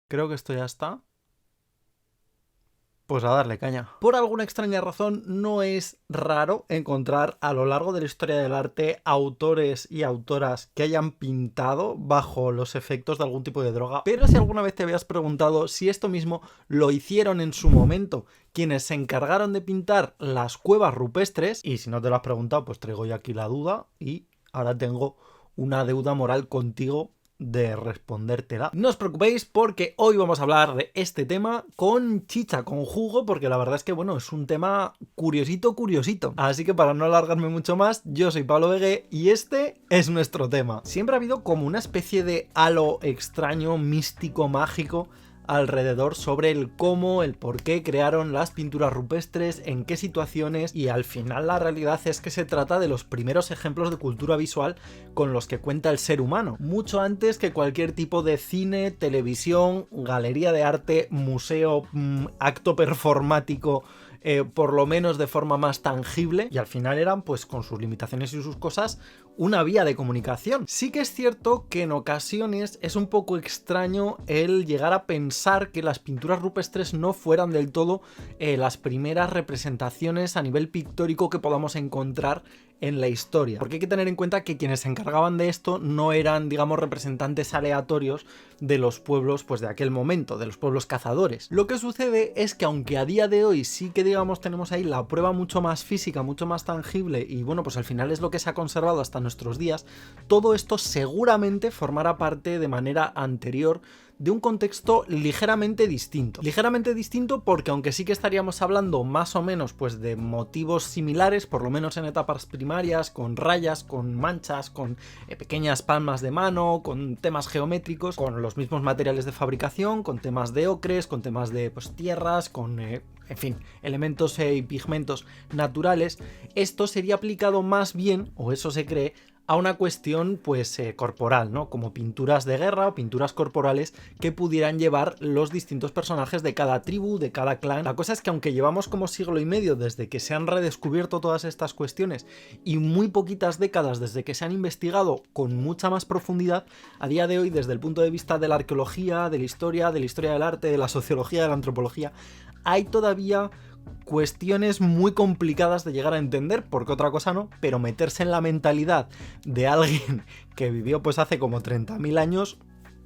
Creo que esto ya está. Pues a darle caña. Por alguna extraña razón, no es raro encontrar a lo largo de la historia del arte autores y autoras que hayan pintado bajo los efectos de algún tipo de droga. Pero si alguna vez te habías preguntado si esto mismo lo hicieron en su momento quienes se encargaron de pintar las cuevas rupestres, y si no te lo has preguntado, pues traigo yo aquí la duda y ahora tengo una deuda moral contigo de respondértela. No os preocupéis porque hoy vamos a hablar de este tema con chicha, con jugo, porque la verdad es que, bueno, es un tema curiosito. Así que para no alargarme mucho más, yo soy Pablo Vegué y este es nuestro tema. Siempre ha habido como una especie de halo extraño, místico, mágico alrededor sobre el cómo, el por qué crearon las pinturas rupestres, en qué situaciones, y al final la realidad es que se trata de los primeros ejemplos de cultura visual con los que cuenta el ser humano, mucho antes que cualquier tipo de cine, televisión, galería de arte, museo, acto performático, por lo menos de forma más tangible, y al final eran, pues con sus limitaciones y sus cosas, una vía de comunicación. Sí que es cierto que en ocasiones es un poco extraño el llegar a pensar que las pinturas rupestres no fueran del todo las primeras representaciones a nivel pictórico que podamos encontrar en la historia, porque hay que tener en cuenta que quienes se encargaban de esto no eran, digamos, representantes aleatorios de los pueblos, pues de aquel momento, de los pueblos cazadores. Lo que sucede es que aunque a día de hoy sí que, digamos, tenemos ahí la prueba mucho más física, mucho más tangible, y bueno, pues al final es lo que se ha conservado hasta nuestros días, todo esto seguramente formará parte de manera anterior de un contexto ligeramente distinto. Ligeramente distinto porque aunque sí que estaríamos hablando más o menos pues de motivos similares, por lo menos en etapas primarias, con rayas, con manchas, con pequeñas palmas de mano, con temas geométricos, con los mismos materiales de fabricación, con temas de ocres, con temas de pues, tierras, con en fin, elementos y pigmentos naturales, esto sería aplicado más bien, o eso se cree, a una cuestión pues corporal, ¿no? Como pinturas de guerra o pinturas corporales que pudieran llevar los distintos personajes de cada tribu, de cada clan. La cosa es que aunque llevamos como siglo y medio desde que se han redescubierto todas estas cuestiones y muy poquitas décadas desde que se han investigado con mucha más profundidad, a día de hoy desde el punto de vista de la arqueología, de la historia del arte, de la sociología, de la antropología, hay todavía cuestiones muy complicadas de llegar a entender, porque otra cosa no, pero meterse en la mentalidad de alguien que vivió pues hace como 30.000 años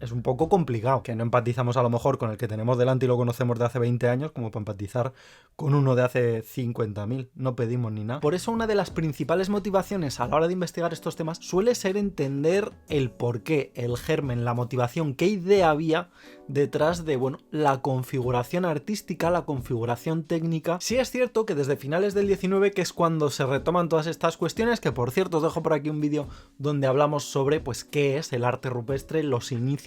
es un poco complicado, que no empatizamos a lo mejor con el que tenemos delante y lo conocemos de hace 20 años como para empatizar con uno de hace 50.000, no pedimos ni nada. Por eso una de las principales motivaciones a la hora de investigar estos temas suele ser entender el porqué, el germen, la motivación, qué idea había detrás de, bueno, la configuración artística, la configuración técnica. Sí es cierto que desde finales del 19, que es cuando se retoman todas estas cuestiones, que por cierto os dejo por aquí un vídeo donde hablamos sobre pues qué es el arte rupestre, los inicios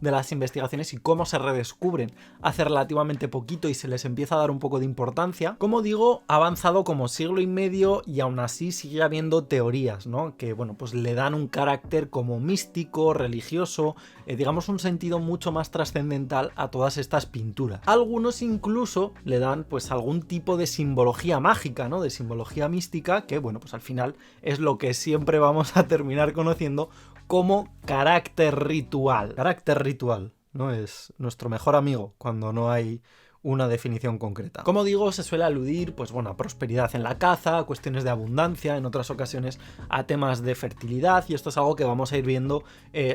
de las investigaciones y cómo se redescubren hace relativamente poquito y se les empieza a dar un poco de importancia. Como digo, ha avanzado como siglo y medio y aún así sigue habiendo teorías, ¿no? Que, bueno, pues le dan un carácter como místico, religioso, digamos un sentido mucho más trascendental a todas estas pinturas. Algunos incluso le dan pues algún tipo de simbología mágica, ¿no? De simbología mística, que, bueno, pues al final es lo que siempre vamos a terminar conociendo como carácter ritual. Carácter ritual, ¿no? Es nuestro mejor amigo cuando no hay una definición concreta. Como digo, se suele aludir, pues bueno, a prosperidad en la caza, a cuestiones de abundancia, en otras ocasiones a temas de fertilidad, y esto es algo que vamos a ir viendo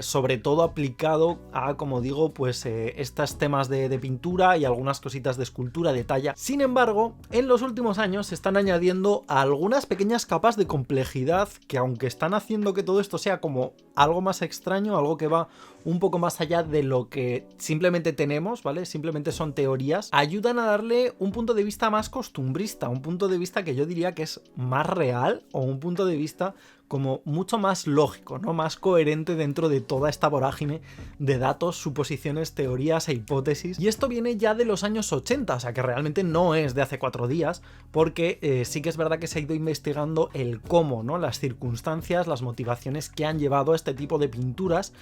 sobre todo aplicado a, como digo, pues estos temas de pintura y algunas cositas de escultura, de talla. Sin embargo, en los últimos años se están añadiendo algunas pequeñas capas de complejidad que, aunque están haciendo que todo esto sea como algo más extraño, algo que va un poco más allá de lo que simplemente tenemos, ¿vale? Simplemente son teorías, ayudan a darle un punto de vista más costumbrista, un punto de vista que yo diría que es más real, o un punto de vista como mucho más lógico, ¿no? Más coherente dentro de toda esta vorágine de datos, suposiciones, teorías e hipótesis. Y esto viene ya de los años 80, o sea que realmente no es de hace 4 días, porque sí que es verdad que se ha ido investigando el cómo, ¿no? Las circunstancias, las motivaciones que han llevado a este tipo de pinturas,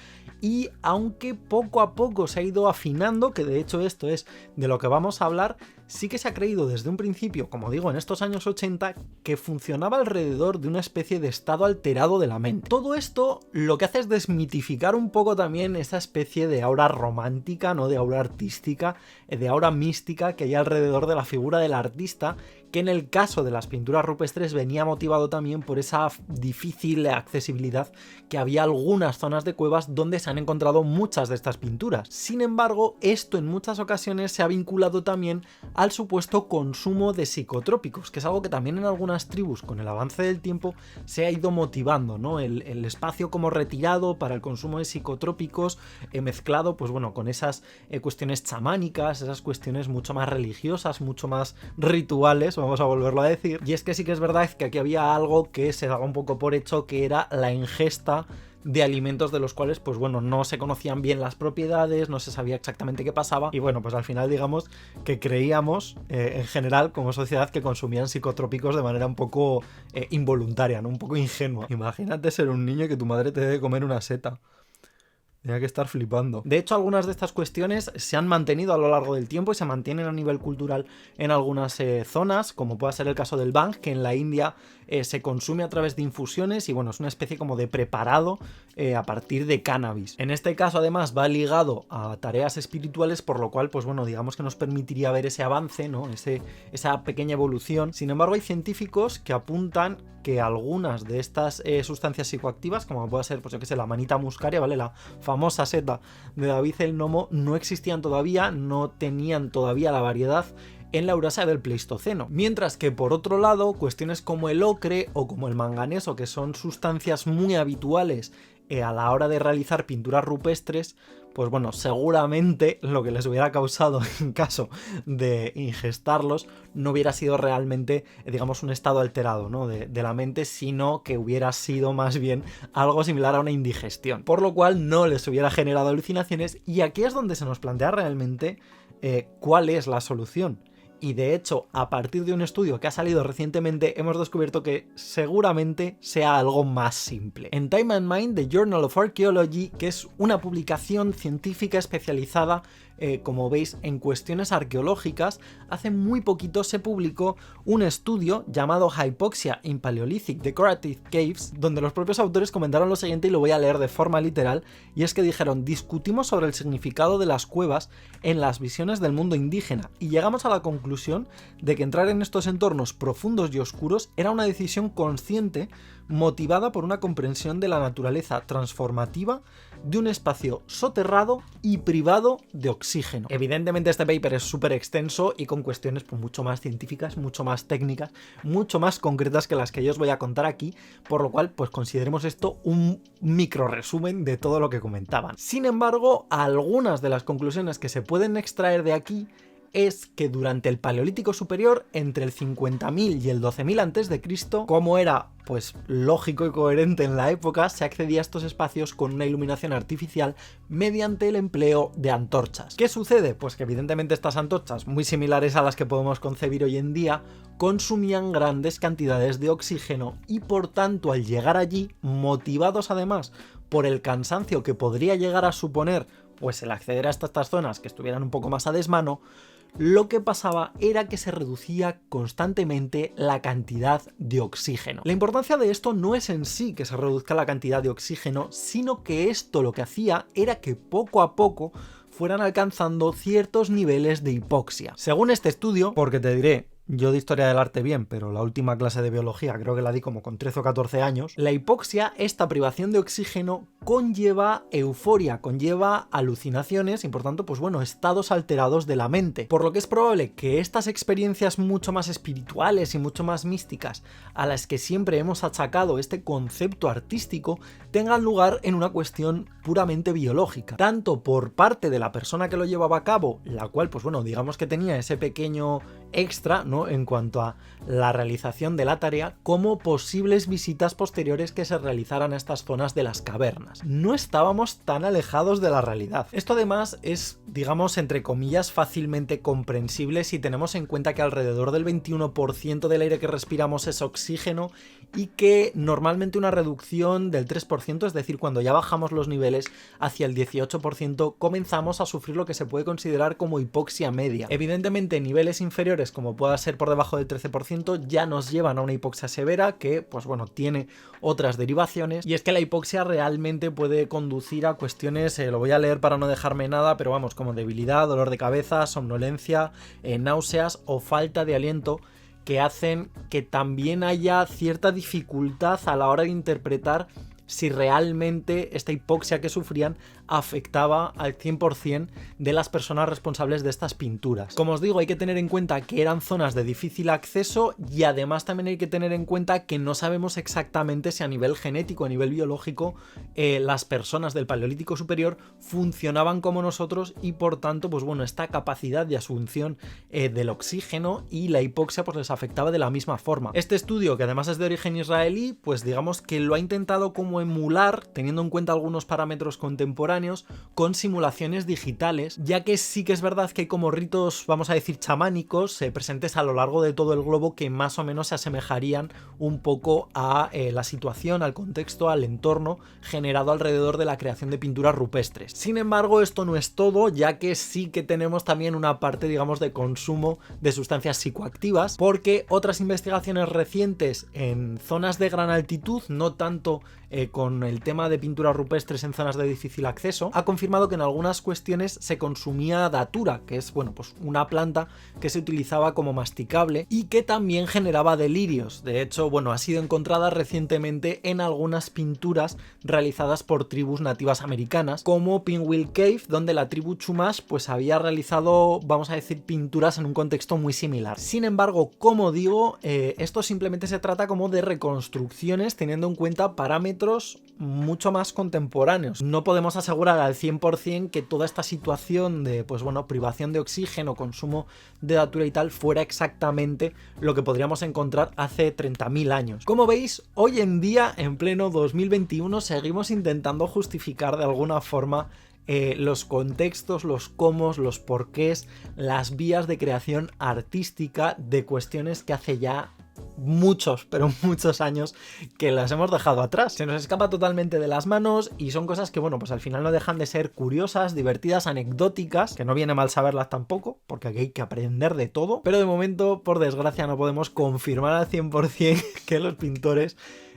y aunque poco a poco se ha ido afinando, que de hecho esto es de lo que vamos a hablar, sí que se ha creído desde un principio, como digo, en estos años 80, que funcionaba alrededor de una especie de estado alterado de la mente. Todo esto lo que hace es desmitificar un poco también esa especie de aura romántica, ¿no? De aura artística, de aura mística que hay alrededor de la figura del artista, que en el caso de las pinturas rupestres venía motivado también por esa difícil accesibilidad que había algunas zonas de cuevas donde se han encontrado muchas de estas pinturas. Sin embargo, esto en muchas ocasiones se ha vinculado también al supuesto consumo de psicotrópicos, que es algo que también en algunas tribus con el avance del tiempo se ha ido motivando, ¿no? El espacio como retirado para el consumo de psicotrópicos, mezclado pues bueno, con esas cuestiones chamánicas, esas cuestiones mucho más religiosas, mucho más rituales, vamos a volverlo a decir. Y es que sí que es verdad que aquí había algo que se daba un poco por hecho, que era la ingesta de alimentos de los cuales, pues bueno, no se conocían bien las propiedades, no se sabía exactamente qué pasaba, y bueno, pues al final digamos que creíamos en general como sociedad que consumían psicotrópicos de manera un poco involuntaria, ¿no? Un poco ingenua. Imagínate ser un niño y que tu madre te debe comer una seta. Tenía que estar flipando. De hecho, algunas de estas cuestiones se han mantenido a lo largo del tiempo y se mantienen a nivel cultural en algunas zonas, como puede ser el caso del bhang, que en la India se consume a través de infusiones y bueno, es una especie como de preparado a partir de cannabis. En este caso, además, va ligado a tareas espirituales, por lo cual, pues bueno, digamos que nos permitiría ver ese avance, ¿no? Esa pequeña evolución. Sin embargo, hay científicos que apuntan que algunas de estas sustancias psicoactivas, como puede ser, pues yo que sé, la manita muscaria, ¿vale? La famosa seta de David el Nomo, no existían todavía, no tenían todavía la variedad en la Eurasia del Pleistoceno. Mientras que por otro lado, cuestiones como el ocre o como el manganeso, que son sustancias muy habituales a la hora de realizar pinturas rupestres, pues bueno, seguramente lo que les hubiera causado en caso de ingestarlos no hubiera sido realmente, digamos, un estado alterado, ¿no? de la mente, sino que hubiera sido más bien algo similar a una indigestión, por lo cual no les hubiera generado alucinaciones. Y aquí es donde se nos plantea realmente cuál es la solución. Y de hecho, a partir de un estudio que ha salido recientemente, hemos descubierto que seguramente sea algo más simple. En Time and Mind, The Journal of Archaeology, que es una publicación científica especializada, como veis, en cuestiones arqueológicas, hace muy poquito se publicó un estudio llamado Hypoxia in Paleolithic Decorative Caves, donde los propios autores comentaron lo siguiente, y lo voy a leer de forma literal, y es que dijeron: discutimos sobre el significado de las cuevas en las visiones del mundo indígena, y llegamos a la conclusión de que entrar en estos entornos profundos y oscuros era una decisión consciente motivada por una comprensión de la naturaleza transformativa de un espacio soterrado y privado de oxígeno. Evidentemente este paper es súper extenso y con cuestiones pues mucho más científicas, mucho más técnicas, mucho más concretas que las que yo os voy a contar aquí, por lo cual pues consideremos esto un micro resumen de todo lo que comentaban. Sin embargo, algunas de las conclusiones que se pueden extraer de aquí es que durante el Paleolítico Superior, entre el 50.000 y el 12.000 a.C., como era pues lógico y coherente en la época, se accedía a estos espacios con una iluminación artificial mediante el empleo de antorchas. ¿Qué sucede? Pues que evidentemente estas antorchas, muy similares a las que podemos concebir hoy en día, consumían grandes cantidades de oxígeno y por tanto al llegar allí, motivados además por el cansancio que podría llegar a suponer pues el acceder a estas zonas que estuvieran un poco más a desmano, lo que pasaba era que se reducía constantemente la cantidad de oxígeno. La importancia de esto no es en sí que se reduzca la cantidad de oxígeno, sino que esto lo que hacía era que poco a poco fueran alcanzando ciertos niveles de hipoxia. Según este estudio, porque te diré, yo de historia del arte bien, pero la última clase de biología creo que la di como con 13 o 14 años, la hipoxia, esta privación de oxígeno, conlleva euforia, conlleva alucinaciones y por tanto, pues bueno, estados alterados de la mente. Por lo que es probable que estas experiencias mucho más espirituales y mucho más místicas a las que siempre hemos achacado este concepto artístico tengan lugar en una cuestión puramente biológica. Tanto por parte de la persona que lo llevaba a cabo, la cual, pues bueno, digamos que tenía ese pequeño extra, ¿no? tanto en cuanto a la realización de la tarea como posibles visitas posteriores que se realizaran a estas zonas de las cavernas. No estábamos tan alejados de la realidad. Esto además es, digamos, entre comillas, fácilmente comprensible si tenemos en cuenta que alrededor del 21% del aire que respiramos es oxígeno y que normalmente una reducción del 3%, es decir, cuando ya bajamos los niveles hacia el 18%, comenzamos a sufrir lo que se puede considerar como hipoxia media. Evidentemente, niveles inferiores, como pueda ser por debajo del 13%, ya nos llevan a una hipoxia severa que, pues bueno, tiene otras derivaciones, y es que la hipoxia realmente puede conducir a cuestiones, lo voy a leer para no dejarme nada, pero vamos, como debilidad, dolor de cabeza, somnolencia, náuseas o falta de aliento, que hacen que también haya cierta dificultad a la hora de interpretar si realmente esta hipoxia que sufrían afectaba al 100% de las personas responsables de estas pinturas. Como os digo, hay que tener en cuenta que eran zonas de difícil acceso y además también hay que tener en cuenta que no sabemos exactamente si a nivel genético, a nivel biológico, las personas del Paleolítico Superior funcionaban como nosotros y por tanto, pues bueno, esta capacidad de asunción del oxígeno y la hipoxia pues les afectaba de la misma forma. Este estudio, que además es de origen israelí, pues digamos que lo ha intentado como emular, teniendo en cuenta algunos parámetros contemporáneos, con simulaciones digitales, ya que sí que es verdad que hay como ritos, vamos a decir, chamánicos presentes a lo largo de todo el globo que más o menos se asemejarían un poco a la situación, al contexto, al entorno generado alrededor de la creación de pinturas rupestres. Sin embargo, esto no es todo, ya que sí que tenemos también una parte, digamos, de consumo de sustancias psicoactivas, porque otras investigaciones recientes en zonas de gran altitud, no tanto con el tema de pinturas rupestres en zonas de difícil acceso, ha confirmado que en algunas cuestiones se consumía datura, que es, bueno, pues una planta que se utilizaba como masticable y que también generaba delirios. De hecho, bueno, ha sido encontrada recientemente en algunas pinturas realizadas por tribus nativas americanas, como Pinwheel Cave, donde la tribu Chumash pues había realizado, vamos a decir, pinturas en un contexto muy similar. Sin embargo, como digo, esto simplemente se trata como de reconstrucciones teniendo en cuenta parámetros mucho más contemporáneos. No podemos asegurar al 100% que toda esta situación de, pues bueno, privación de oxígeno, consumo de datura y tal, fuera exactamente lo que podríamos encontrar hace 30.000 años. Como veis, hoy en día, en pleno 2021, seguimos intentando justificar de alguna forma los contextos, los cómo, los porqués, las vías de creación artística de cuestiones que hace ya muchos, pero muchos años que las hemos dejado atrás. Se nos escapa totalmente de las manos y son cosas que, bueno, pues al final no dejan de ser curiosas, divertidas, anecdóticas, que no viene mal saberlas tampoco, porque aquí hay que aprender de todo, pero de momento, por desgracia, no podemos confirmar al 100% que los pintores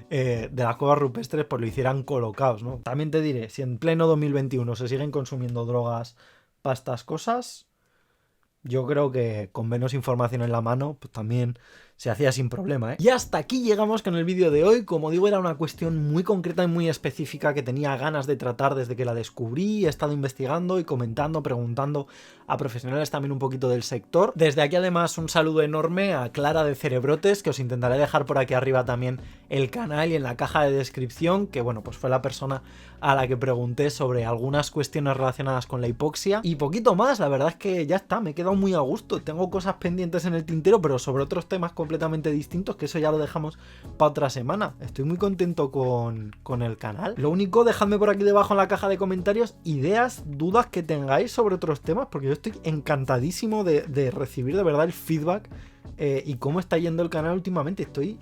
de las cuevas rupestres pues lo hicieran colocados, ¿no? También te diré, si en pleno 2021 se siguen consumiendo drogas para estas cosas, yo creo que con menos información en la mano, pues también se hacía sin problema, ¿eh? Y hasta aquí llegamos con el vídeo de hoy. Como digo, era una cuestión muy concreta y muy específica que tenía ganas de tratar desde que la descubrí. He estado investigando y comentando, preguntando a profesionales también un poquito del sector. Desde aquí además un saludo enorme a Clara de Cerebrotes, que os intentaré dejar por aquí arriba también el canal y en la caja de descripción, que bueno, pues fue la persona a la que pregunté sobre algunas cuestiones relacionadas con la hipoxia. Y poquito más, la verdad es que ya está, me he quedado muy a gusto. Tengo cosas pendientes en el tintero, pero sobre otros temas completamente distintos, que eso ya lo dejamos para otra semana. Estoy muy contento con el canal. Lo único, dejadme por aquí debajo en la caja de comentarios ideas, dudas que tengáis sobre otros temas, porque yo estoy encantadísimo de recibir de verdad el feedback y cómo está yendo el canal últimamente. Estoy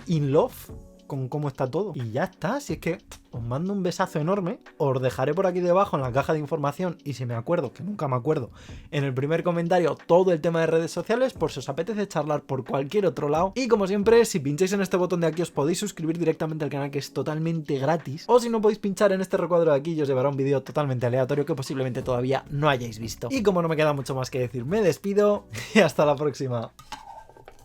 in love con cómo está todo. Y ya está, si es que os mando un besazo enorme, os dejaré por aquí debajo en la caja de información y si me acuerdo, que nunca me acuerdo, en el primer comentario todo el tema de redes sociales por si os apetece charlar por cualquier otro lado. Y como siempre, si pincháis en este botón de aquí os podéis suscribir directamente al canal, que es totalmente gratis, o si no podéis pinchar en este recuadro de aquí y os llevará un vídeo totalmente aleatorio que posiblemente todavía no hayáis visto. Y como no me queda mucho más que decir, me despido y hasta la próxima.